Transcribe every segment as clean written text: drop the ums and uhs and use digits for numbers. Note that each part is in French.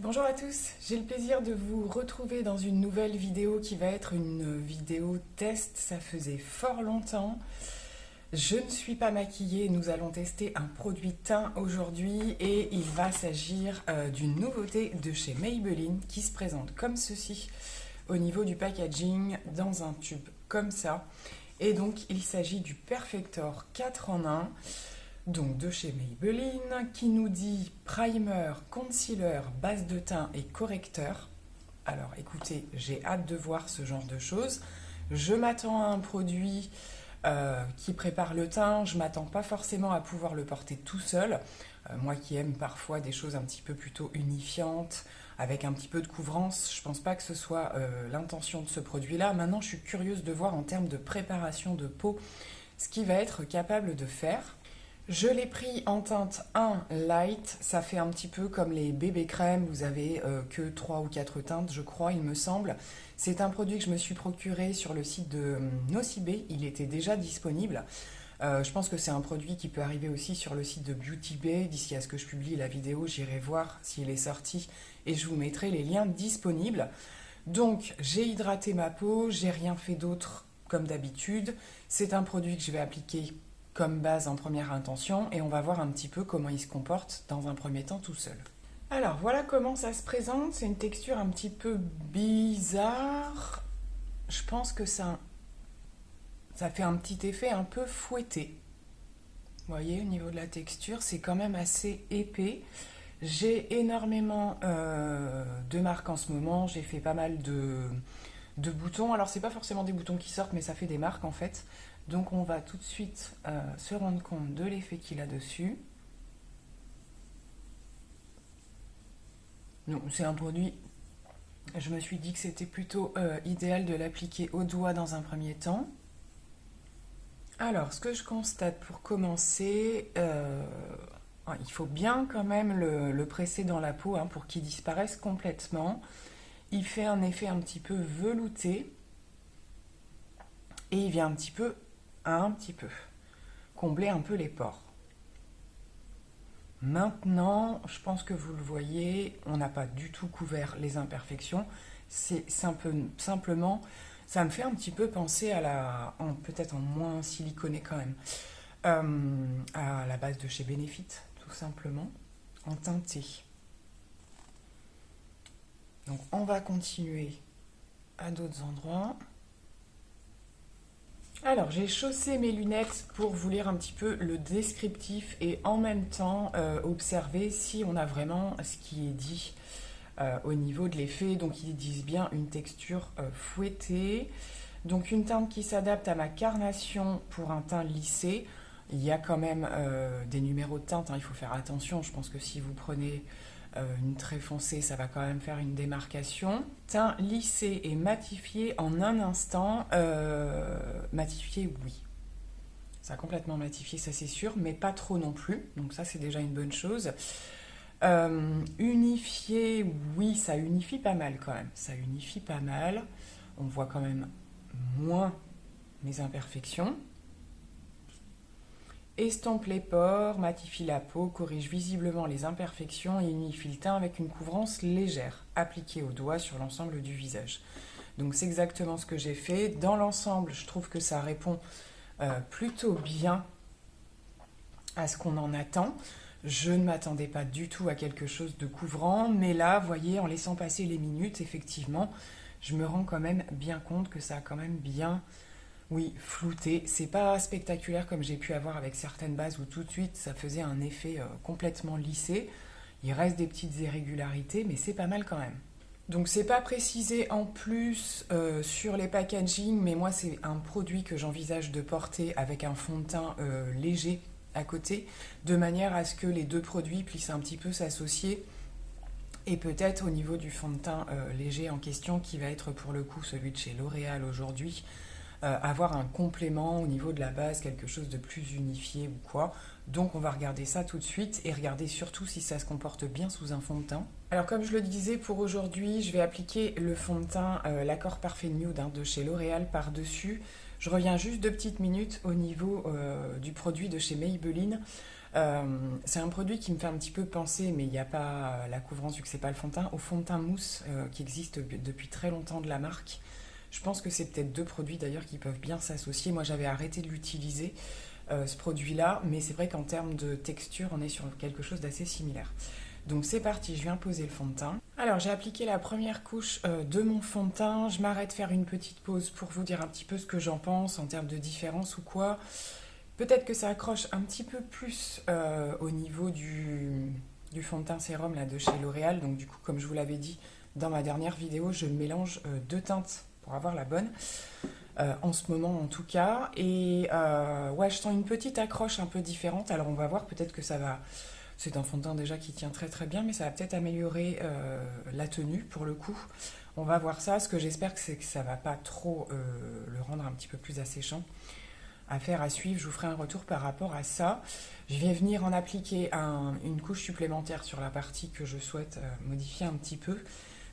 Bonjour à tous, j'ai le plaisir de vous retrouver dans une nouvelle vidéo qui va être une vidéo test. Ça faisait fort longtemps. Je ne suis pas maquillée, nous allons tester un produit teint aujourd'hui et il va s'agir d'une nouveauté de chez Maybelline qui se présente comme ceci au niveau du packaging dans un tube comme ça. Et donc il s'agit du Perfector 4 en 1. Donc de chez Maybelline, qui nous dit primer, concealer, base de teint et correcteur. Alors écoutez, j'ai hâte de voir ce genre de choses. Je m'attends à un produit qui prépare le teint, je m'attends pas forcément à pouvoir le porter tout seul. Moi qui aime parfois des choses un petit peu plutôt unifiantes, avec un petit peu de couvrance, je pense pas que ce soit l'intention de ce produit-là. Maintenant, je suis curieuse de voir en termes de préparation de peau ce qu'il va être capable de faire. Je l'ai pris en teinte 1 light, ça fait un petit peu comme les bébés crèmes, vous avez que 3 ou 4 teintes je crois il me semble. C'est un produit que je me suis procuré sur le site de Nocibé, il était déjà disponible. Je pense que c'est un produit qui peut arriver aussi sur le site de Beauty Bay. D'ici à ce que je publie la vidéo, j'irai voir s'il est sorti et je vous mettrai les liens disponibles. Donc j'ai hydraté ma peau, j'ai rien fait d'autre comme d'habitude. C'est un produit que je vais appliquer comme base en première intention et on va voir un petit peu comment il se comporte dans un premier temps tout seul. Alors voilà comment ça se présente, c'est une texture un petit peu bizarre. Je pense que ça fait un petit effet un peu fouetté. Vous voyez, au niveau de la texture, c'est quand même assez épais. J'ai énormément de marques en ce moment, j'ai fait pas mal de boutons. Alors c'est pas forcément des boutons qui sortent, mais ça fait des marques en fait. Donc on va tout de suite se rendre compte de l'effet qu'il a dessus. Donc c'est un produit, je me suis dit que c'était plutôt idéal de l'appliquer au doigt dans un premier temps. Alors ce que je constate pour commencer, il faut bien quand même le presser dans la peau pour qu'il disparaisse complètement. Il fait un effet un petit peu velouté et il vient un petit peu combler un peu les pores. Maintenant, je pense que vous le voyez, on n'a pas du tout couvert les imperfections. C'est simplement, ça me fait un petit peu penser peut-être en moins siliconé quand même, à la base de chez Benefit, tout simplement, en teinté. Donc on va continuer à d'autres endroits. Alors, j'ai chaussé mes lunettes pour vous lire un petit peu le descriptif et en même temps observer si on a vraiment ce qui est dit au niveau de l'effet. Donc, ils disent bien une texture fouettée. Donc, une teinte qui s'adapte à ma carnation pour un teint lissé. Il y a quand même des numéros de teinte, il faut faire attention. Je pense que si vous prenez une très foncée, ça va quand même faire une démarcation. Teint lissé et matifié en un instant. Matifié, oui. Ça a complètement matifié, ça c'est sûr, mais pas trop non plus. Donc ça c'est déjà une bonne chose. Unifié, oui, ça unifie pas mal quand même. Ça unifie pas mal. On voit quand même moins mes imperfections. Estompe les pores, matifie la peau, corrige visiblement les imperfections et unifie le teint avec une couvrance légère, appliquée au doigt sur l'ensemble du visage. Donc c'est exactement ce que j'ai fait. Dans l'ensemble, je trouve que ça répond plutôt bien à ce qu'on en attend. Je ne m'attendais pas du tout à quelque chose de couvrant, mais là, vous voyez, en laissant passer les minutes, effectivement, je me rends quand même bien compte que ça a quand même bien... Oui, flouté. C'est pas spectaculaire comme j'ai pu avoir avec certaines bases où tout de suite ça faisait un effet complètement lissé. Il reste des petites irrégularités, mais c'est pas mal quand même. Donc c'est pas précisé en plus sur les packaging, mais moi c'est un produit que j'envisage de porter avec un fond de teint léger à côté, de manière à ce que les deux produits puissent un petit peu s'associer. Et peut-être au niveau du fond de teint léger en question, qui va être pour le coup celui de chez L'Oréal aujourd'hui, avoir un complément au niveau de la base, quelque chose de plus unifié ou quoi. Donc on va regarder ça tout de suite et regarder surtout si ça se comporte bien sous un fond de teint. Alors comme je le disais, pour aujourd'hui, je vais appliquer le fond de teint l'Accord Parfait Nude de chez L'Oréal par-dessus Je reviens juste 2 petites minutes au niveau du produit de chez Maybelline. C'est un produit qui me fait un petit peu penser, mais il n'y a pas la couvrance vu que c'est pas le fond de teint, au fond de teint mousse qui existe depuis très longtemps de la marque. Je pense que c'est peut-être 2 produits d'ailleurs qui peuvent bien s'associer. Moi j'avais arrêté de l'utiliser, ce produit-là, mais c'est vrai qu'en termes de texture, on est sur quelque chose d'assez similaire. Donc c'est parti, je viens poser le fond de teint. Alors j'ai appliqué la première couche de mon fond de teint. Je m'arrête faire une petite pause pour vous dire un petit peu ce que j'en pense en termes de différence ou quoi. Peut-être que ça accroche un petit peu plus au niveau du fond de teint sérum là, de chez L'Oréal. Donc du coup, comme je vous l'avais dit dans ma dernière vidéo, je mélange 2 teintes pour avoir la bonne. En ce moment en tout cas. Et ouais, je sens une petite accroche un peu différente. Alors on va voir, peut-être que ça va... C'est un fond de teint déjà qui tient très très bien, mais ça va peut-être améliorer la tenue pour le coup. On va voir ça. Ce que j'espère, c'est que ça va pas trop le rendre un petit peu plus asséchant. Affaire à suivre, je vous ferai un retour par rapport à ça. Je vais venir en appliquer une couche supplémentaire sur la partie que je souhaite modifier un petit peu.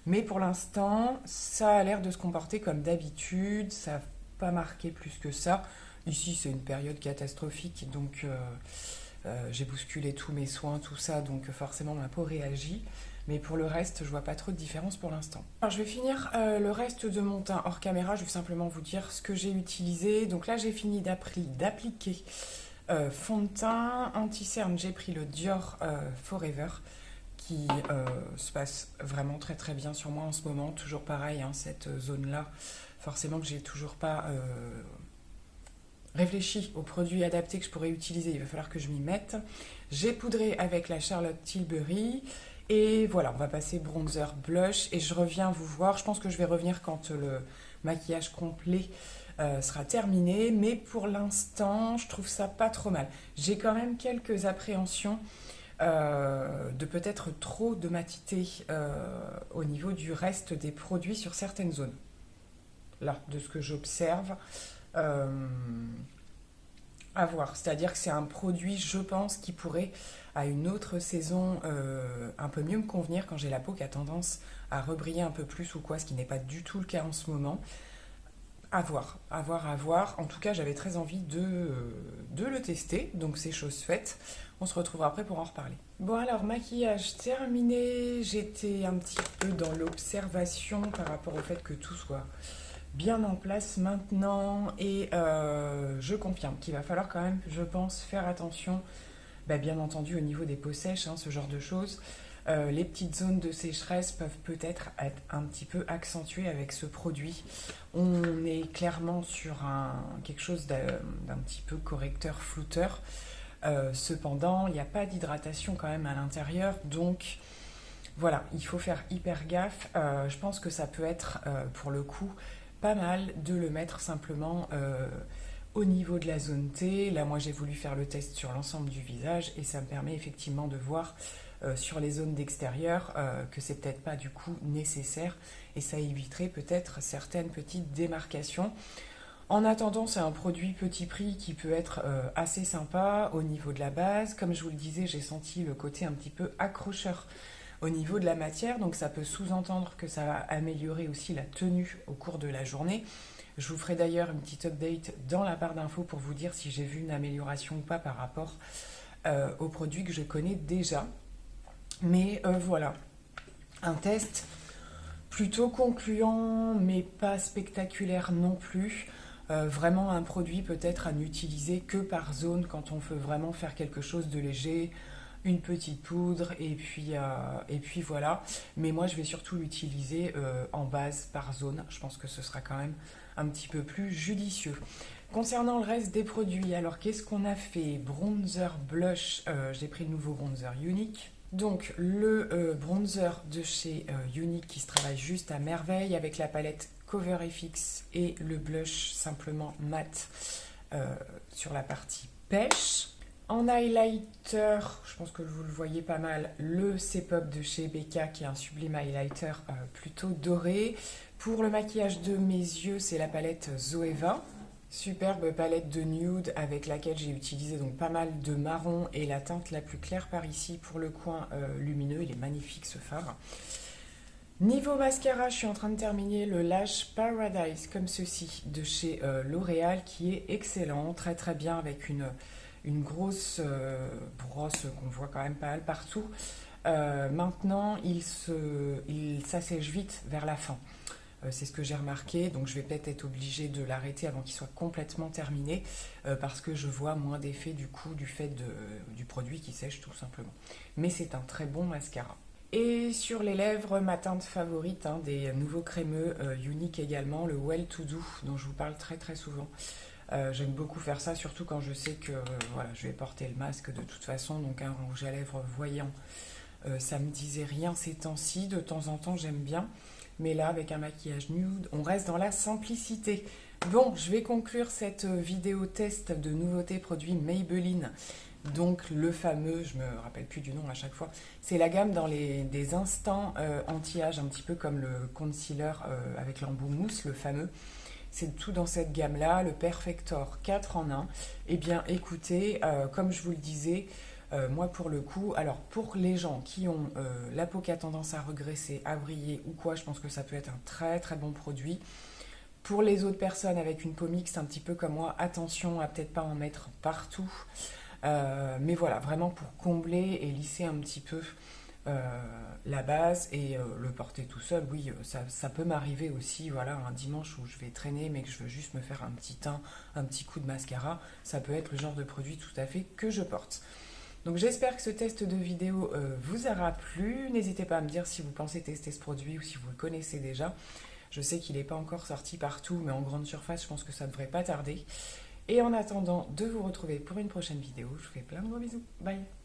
Mais pour l'instant, ça a l'air de se comporter comme d'habitude. Ça n'a pas marqué plus que ça. Ici, c'est une période catastrophique, donc j'ai bousculé tous mes soins, tout ça, donc forcément ma peau réagit. Mais pour le reste, je vois pas trop de différence pour l'instant. Alors je vais finir le reste de mon teint hors caméra. Je vais simplement vous dire ce que j'ai utilisé. Donc là, j'ai fini d'appliquer fond de teint anti-cerne. J'ai pris le Dior Forever qui se passe vraiment très très bien sur moi en ce moment. Toujours pareil, hein, cette zone-là. Forcément que j'ai toujours pas réfléchi aux produits adaptés que je pourrais utiliser. Il va falloir que je m'y mette. J'ai poudré avec la Charlotte Tilbury. Et voilà, on va passer bronzer, blush et je reviens vous voir. Je pense que je vais revenir quand le maquillage complet sera terminé. Mais pour l'instant, je trouve ça pas trop mal. J'ai quand même quelques appréhensions de peut-être trop de matité au niveau du reste des produits sur certaines zones. Là, de ce que j'observe. À voir. C'est-à-dire que c'est un produit, je pense, qui pourrait, à une autre saison, un peu mieux me convenir quand j'ai la peau qui a tendance à rebriller un peu plus ou quoi, ce qui n'est pas du tout le cas en ce moment. À voir, à voir, à voir. En tout cas, j'avais très envie de le tester, donc c'est chose faite. On se retrouvera après pour en reparler. Bon alors, maquillage terminé. J'étais un petit peu dans l'observation par rapport au fait que tout soit bien en place maintenant et je confirme qu'il va falloir quand même, je pense, faire attention, bien entendu au niveau des peaux sèches, hein, ce genre de choses. Les petites zones de sécheresse peuvent peut-être être un petit peu accentuées avec ce produit. On est clairement sur quelque chose d'un petit peu correcteur flouteur. Cependant, il n'y a pas d'hydratation quand même à l'intérieur, donc voilà, il faut faire hyper gaffe. Je pense que ça peut être, pour le coup, pas mal de le mettre simplement au niveau de la zone T. Là, moi, j'ai voulu faire le test sur l'ensemble du visage et ça me permet effectivement de voir sur les zones d'extérieur que c'est peut-être pas du coup nécessaire et ça éviterait peut-être certaines petites démarcations. En attendant, c'est un produit petit prix qui peut être assez sympa au niveau de la base. Comme je vous le disais, j'ai senti le côté un petit peu accrocheur au niveau de la matière, donc ça peut sous-entendre que ça va améliorer aussi la tenue au cours de la journée. Je vous ferai d'ailleurs une petite update dans la barre d'infos pour vous dire si j'ai vu une amélioration ou pas par rapport aux produits que je connais déjà. Mais voilà, un test plutôt concluant, mais pas spectaculaire non plus. Vraiment un produit peut-être à n'utiliser que par zone quand on veut vraiment faire quelque chose de léger, une petite poudre et puis voilà. Mais moi je vais surtout l'utiliser en base par zone. Je pense que ce sera quand même un petit peu plus judicieux. Concernant le reste des produits, alors qu'est-ce qu'on a fait? Bronzer, blush, j'ai pris le nouveau bronzer Unique. Donc le bronzer de chez Unique qui se travaille juste à merveille avec la palette Cover FX et le blush simplement mat sur la partie pêche. En highlighter, je pense que vous le voyez pas mal, le C-Pop de chez Becca qui est un sublime highlighter plutôt doré. Pour le maquillage de mes yeux, c'est la palette Zoeva. Superbe palette de nude avec laquelle j'ai utilisé donc pas mal de marron et la teinte la plus claire par ici pour le coin lumineux. Il est magnifique ce fard. Niveau mascara, je suis en train de terminer le Lash Paradise comme ceci de chez L'Oréal qui est excellent, très très bien avec une grosse brosse qu'on voit quand même pas mal partout. Maintenant, il s'assèche vite vers la fin. C'est ce que j'ai remarqué, donc je vais peut-être être obligée de l'arrêter avant qu'il soit complètement terminé parce que je vois moins d'effet du coup du fait du produit qui sèche tout simplement. Mais c'est un très bon mascara. Et sur les lèvres, ma teinte favorite, hein, des nouveaux crémeux Unique également, le Well To Do, dont je vous parle très très souvent. J'aime beaucoup faire ça, surtout quand je sais que voilà, je vais porter le masque de toute façon, donc un rouge à lèvres voyant. Ça me disait rien ces temps-ci, de temps en temps j'aime bien, mais là avec un maquillage nude, on reste dans la simplicité. Bon, je vais conclure cette vidéo test de nouveautés produits Maybelline. Donc le fameux, je me rappelle plus du nom à chaque fois, c'est la gamme dans des instants anti-âge, un petit peu comme le concealer avec l'embout mousse, le fameux. C'est tout dans cette gamme-là, le Perfector 4 en 1. Eh bien écoutez, comme je vous le disais, moi pour le coup, alors pour les gens qui ont la peau qui a tendance à regresser, à briller ou quoi, je pense que ça peut être un très très bon produit. Pour les autres personnes avec une peau mixte, un petit peu comme moi, attention à peut-être pas en mettre partout. Mais voilà, vraiment pour combler et lisser un petit peu la base et le porter tout seul, oui, ça peut m'arriver aussi, voilà, un dimanche où je vais traîner mais que je veux juste me faire un petit teint, un petit coup de mascara, ça peut être le genre de produit tout à fait que je porte. Donc j'espère que ce test de vidéo vous aura plu. N'hésitez pas à me dire si vous pensez tester ce produit ou si vous le connaissez déjà. Je sais qu'il n'est pas encore sorti partout, mais en grande surface, je pense que ça ne devrait pas tarder. Et en attendant de vous retrouver pour une prochaine vidéo, je vous fais plein de gros bisous. Bye!